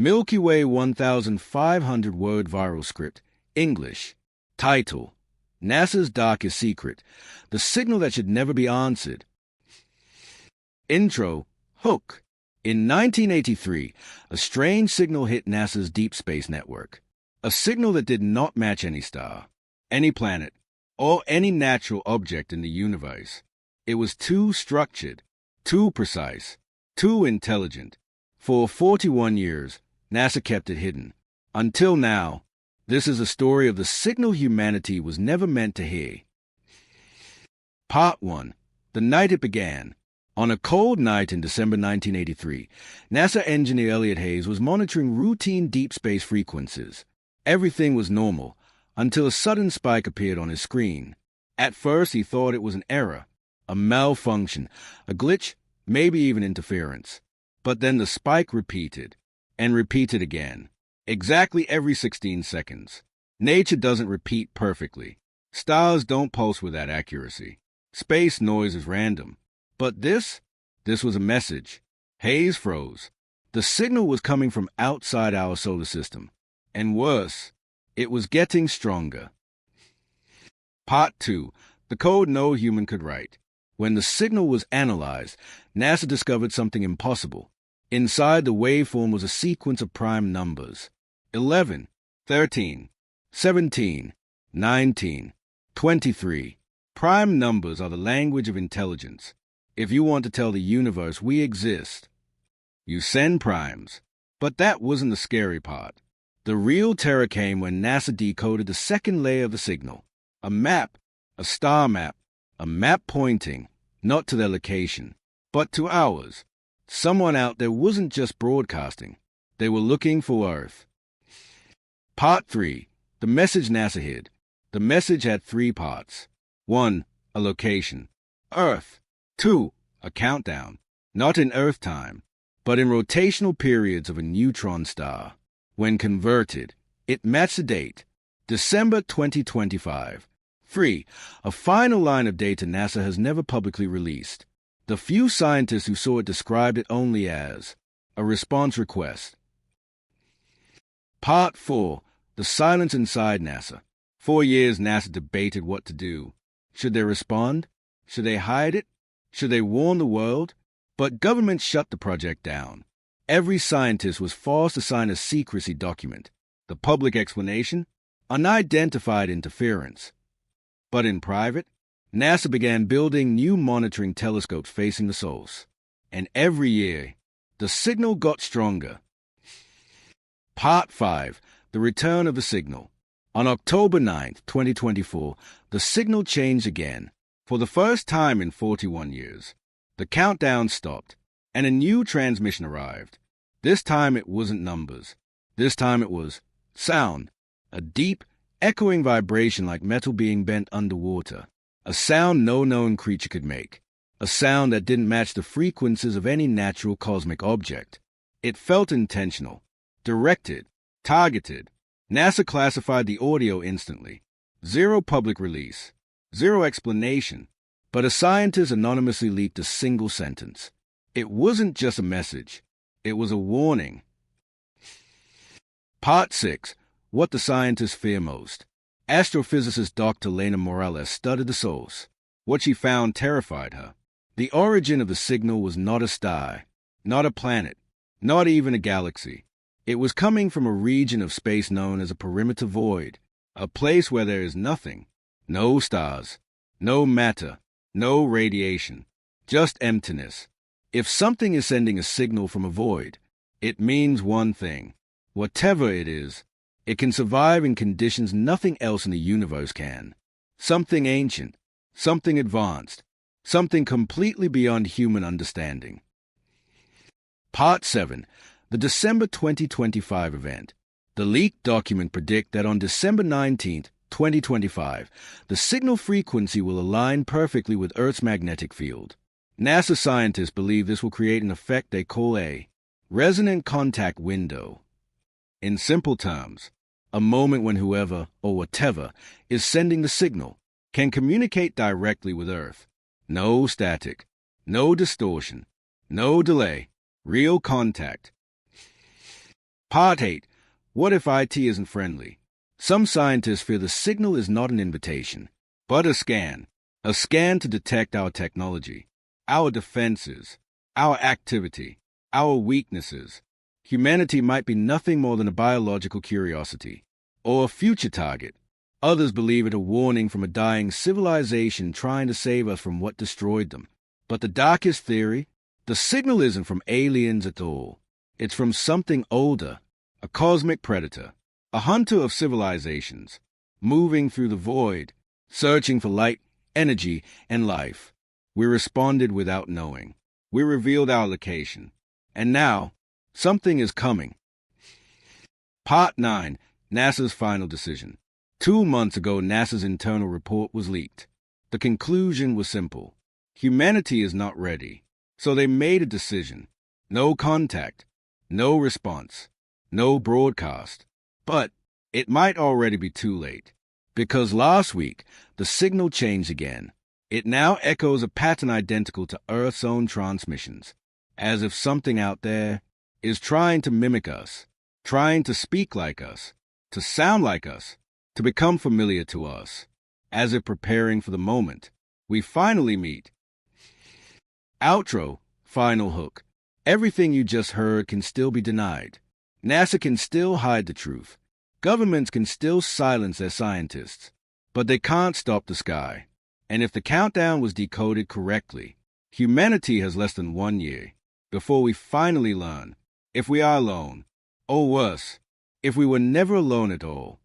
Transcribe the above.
Milky Way 1,500-word viral script. English. Title: NASA's Darkest Secret. The Signal That Should Never Be Answered. Intro. Hook. In 1983, a strange signal hit NASA's Deep Space Network. A signal that did not match any star, any planet, or any natural object in the universe. It was too structured, too precise, too intelligent. For 41 years, NASA kept it hidden. Until now, this is a story of the signal humanity was never meant to hear. Part 1. The night it began. On a cold night in December 1983, NASA engineer Elliot Hayes was monitoring routine deep space frequencies. Everything was normal, until a sudden spike appeared on his screen. At first, he thought it was an error, a malfunction, a glitch, maybe even interference. But then the spike repeated, and repeated again, exactly every 16 seconds. Nature doesn't repeat perfectly. Stars don't pulse with that accuracy. Space noise is random. But this was a message. Hayes froze. The signal was coming from outside our solar system. And worse, it was getting stronger. Part 2. The code no human could write. When the signal was analyzed, NASA discovered something impossible. Inside the waveform was a sequence of prime numbers. 11, 13, 17, 19, 23. Prime numbers are the language of intelligence. If you want to tell the universe we exist, you send primes. But that wasn't the scary part. The real terror came when NASA decoded the second layer of the signal. A map, a star map, a map pointing, not to their location, but to ours. Someone out there wasn't just broadcasting. They were looking for Earth. Part 3. The message NASA hid. The message had 3 parts. 1. A location. Earth. 2. A countdown. Not in Earth time, but in rotational periods of a neutron star. When converted, it matched the date. December 2025. 3. A final line of data NASA has never publicly released. The few scientists who saw it described it only as a response request. Part 4. The silence inside NASA. 4 years NASA debated what to do. Should they respond? Should they hide it? Should they warn the world? But government shut the project down. Every scientist was forced to sign a secrecy document. The public explanation? Unidentified interference. But in private, NASA began building new monitoring telescopes facing the source. And every year, the signal got stronger. Part 5. The return of the signal. On October 9, 2024, the signal changed again. For the first time in 41 years, the countdown stopped, and a new transmission arrived. This time it wasn't numbers. This time it was sound, a deep, echoing vibration like metal being bent underwater. A sound no known creature could make. A sound that didn't match the frequencies of any natural cosmic object. It felt intentional, directed, targeted. NASA classified the audio instantly. 0 public release. 0 explanation, but a scientist anonymously leaked a single sentence. It wasn't just a message. It was a warning. Part 6. What the scientists fear most. Astrophysicist Dr. Lena Morales studied the source. What she found terrified her. The origin of the signal was not a star, not a planet, not even a galaxy. It was coming from a region of space known as a perimeter void, a place where there is nothing. No stars, no matter, no radiation, just emptiness. If something is sending a signal from a void, it means one thing. Whatever it is, it can survive in conditions nothing else in the universe can. Something ancient, something advanced, something completely beyond human understanding. Part 7. The December 2025 event. The leaked document predict that on December 19th, 2025, the signal frequency will align perfectly with Earth's magnetic field. NASA scientists believe this will create an effect they call a resonant contact window. In simple terms, a moment when whoever or whatever is sending the signal can communicate directly with Earth. No static, no distortion, no delay, real contact. Part 8. What if IT isn't friendly? Some scientists fear the signal is not an invitation, but a scan. A scan to detect our technology, our defenses, our activity, our weaknesses. Humanity might be nothing more than a biological curiosity, or a future target. Others believe it a warning from a dying civilization trying to save us from what destroyed them. But the darkest theory? The signal isn't from aliens at all. It's from something older, a cosmic predator, a hunter of civilizations, moving through the void, searching for light, energy, and life. We responded without knowing. We revealed our location. And now, something is coming. Part 9. NASA's final decision. 2 months ago, NASA's internal report was leaked. The conclusion was simple. Humanity is not ready. So they made a decision. No contact, no response, no broadcast. But it might already be too late. Because last week, the signal changed again. It now echoes a pattern identical to Earth's own transmissions, as if something out there is trying to mimic us, trying to speak like us, to sound like us, to become familiar to us, as if preparing for the moment we finally meet. Outro, final hook. Everything you just heard can still be denied. NASA can still hide the truth. Governments can still silence their scientists. But they can't stop the sky. And if the countdown was decoded correctly, humanity has less than 1 year before we finally learn if we are alone, or worse, if we were never alone at all.